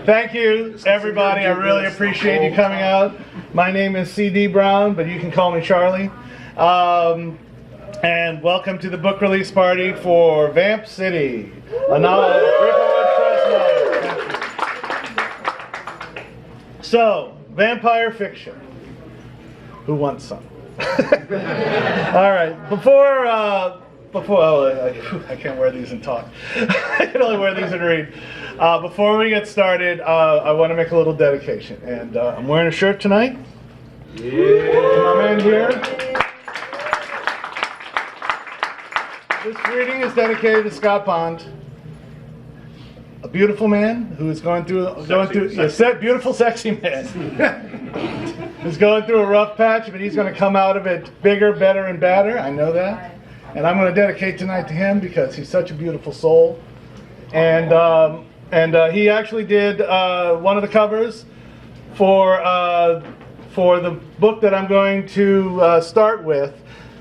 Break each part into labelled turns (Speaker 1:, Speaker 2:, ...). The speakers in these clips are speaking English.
Speaker 1: Thank you, everybody. I really appreciate you coming out. My name is C.D. Brown, but you can call me Charlie. And welcome to the book release party for Vamp City, a novel, Griffin Press novel. So, vampire fiction. Who wants some? All right. Before I can't wear these and talk. I can only wear these and read. Before we get started, I want to make a little dedication, and I'm wearing a shirt tonight. Yeah. To my man here. This reading is dedicated to Scott Pond, a beautiful man who is beautiful, sexy man. Who's going through a rough patch, but he's going to come out of it bigger, better, and badder. I know that. And I'm going to dedicate tonight to him because he's such a beautiful soul. And he actually did one of the covers for the book that I'm going to start with.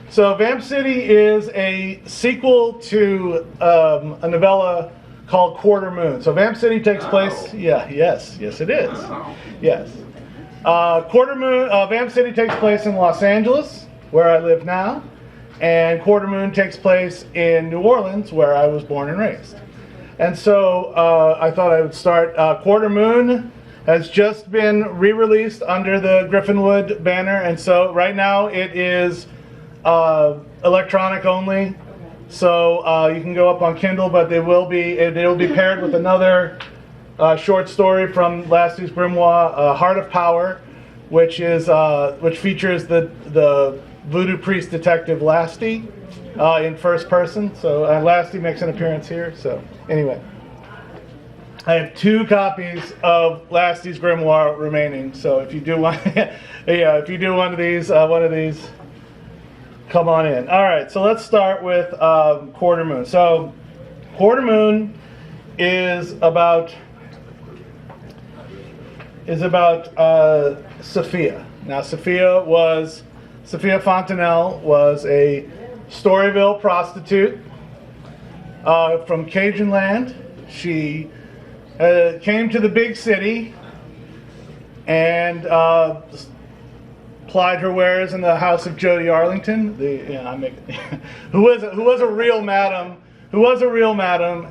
Speaker 1: So Vamp City is a sequel to a novella called Quarter Moon. So Vamp City takes place. Yes, it is. Yes. Vamp City takes place in Los Angeles, where I live now. And Quarter Moon takes place in New Orleans, where I was born and raised. And so I thought I would start. Quarter Moon has just been re-released under the Griffinwood banner, and so right now it is electronic only. So you can go up on Kindle, but it will be paired with another short story from Lasty's Grimoire, Heart of Power, which features the voodoo priest detective Lasty in first person. So Lasty makes an appearance here. So anyway, I have 2 copies of Lasty's Grimoire remaining. So if you do one, if you do one of these, come on in. All right. So let's start with Quarter Moon. So Quarter Moon is about Sophia. Now Sophia Fontanelle was a Storyville prostitute from Cajun land. She came to the big city and plied her wares in the house of Jody Arlington, who was a real madam.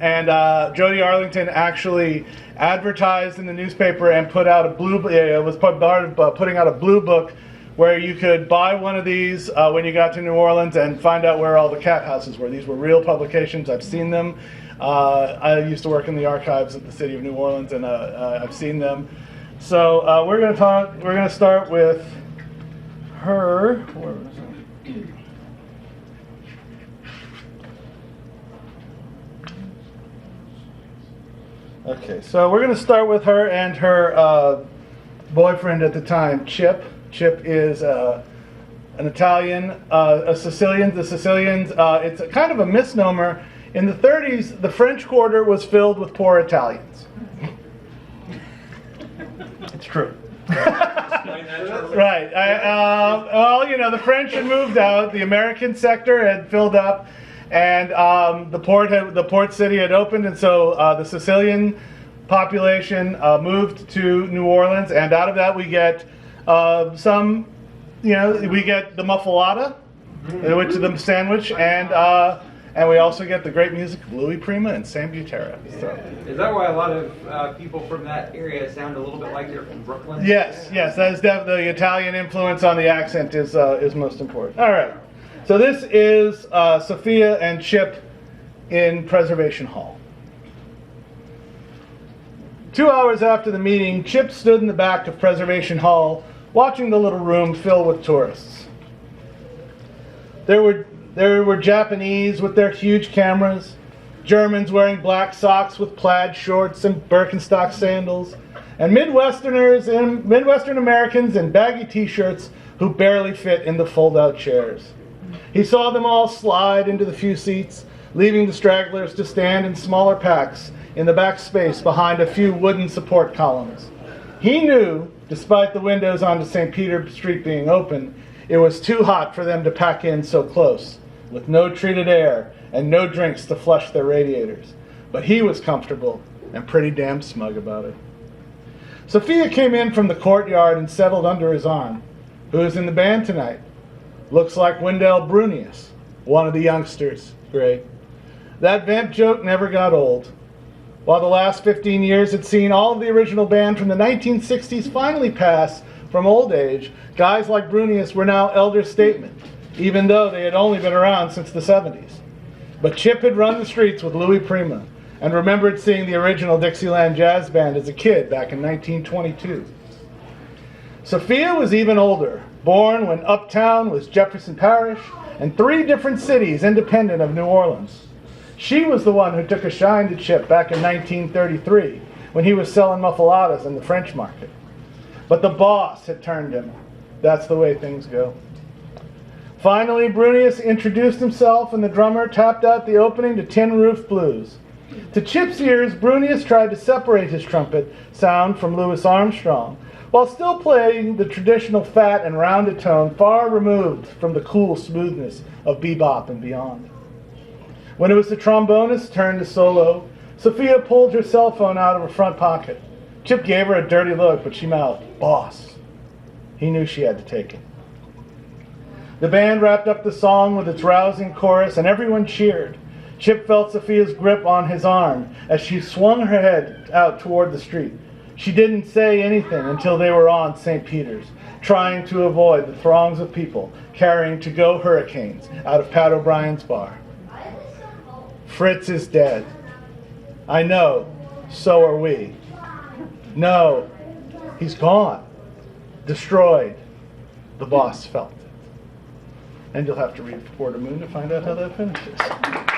Speaker 1: And Jody Arlington actually advertised in the newspaper and put out putting out a blue book where you could buy one of these when you got to New Orleans and find out where all the cat houses were. These were real publications. I've seen them. I used to work in the archives at the city of New Orleans, and I've seen them. So we're going to start with her. Where was it? Okay, so we're going to start with her and her boyfriend at the time, Chip. Chip is an Italian, a Sicilian. The Sicilians, it's a kind of a misnomer. In the 30s, the French Quarter was filled with poor Italians. It's true. Right. The French had moved out. The American sector had filled up, and the port city had opened, and so the Sicilian population moved to New Orleans, and out of that we get we get the muffalata, which is the sandwich, and we also get the great music of Louis Prima and Sam Butera. So.
Speaker 2: Is that why a lot of people from that area sound a little bit like they're from Brooklyn?
Speaker 1: Yes, that is definitely the Italian influence on the accent is most important. All right, so this is Sophia and Chip in Preservation Hall. 2 hours after the meeting, Chip stood in the back of Preservation Hall, watching the little room fill with tourists. There were Japanese with their huge cameras, Germans wearing black socks with plaid shorts and Birkenstock sandals, and Midwestern Americans in baggy t-shirts who barely fit in the fold-out chairs. He saw them all slide into the few seats, leaving the stragglers to stand in smaller packs in the back space behind a few wooden support columns. He knew, despite the windows onto St. Peter Street being open, it was too hot for them to pack in so close, with no treated air and no drinks to flush their radiators. But he was comfortable and pretty damn smug about it. Sophia came in from the courtyard and settled under his arm. Who's in the band tonight? Looks like Wendell Brunius, one of the youngsters. Great. That vamp joke never got old. While the last 15 years had seen all of the original band from the 1960s finally pass from old age, guys like Brunius were now elder statesmen, even though they had only been around since the 70s. But Chip had run the streets with Louis Prima and remembered seeing the original Dixieland Jazz Band as a kid back in 1922. Sophia was even older, born when Uptown was Jefferson Parish and 3 different cities independent of New Orleans. She was the one who took a shine to Chip back in 1933 when he was selling muffaladas in the French market. But the boss had turned him. That's the way things go. Finally, Brunius introduced himself and the drummer tapped out the opening to Tin Roof Blues. To Chip's ears, Brunius tried to separate his trumpet sound from Louis Armstrong, while still playing the traditional fat and rounded tone far removed from the cool smoothness of bebop and beyond. When it was the trombonist's turn to solo, Sophia pulled her cell phone out of her front pocket. Chip gave her a dirty look, but she mouthed, "Boss." He knew she had to take it. The band wrapped up the song with its rousing chorus, and everyone cheered. Chip felt Sophia's grip on his arm as she swung her head out toward the street. She didn't say anything until they were on St. Peter's, trying to avoid the throngs of people carrying to-go hurricanes out of Pat O'Brien's bar. Fritz is dead. I know, so are we. No, he's gone. Destroyed. The boss felt it. And you'll have to read Quarter Moon to find out how that finishes.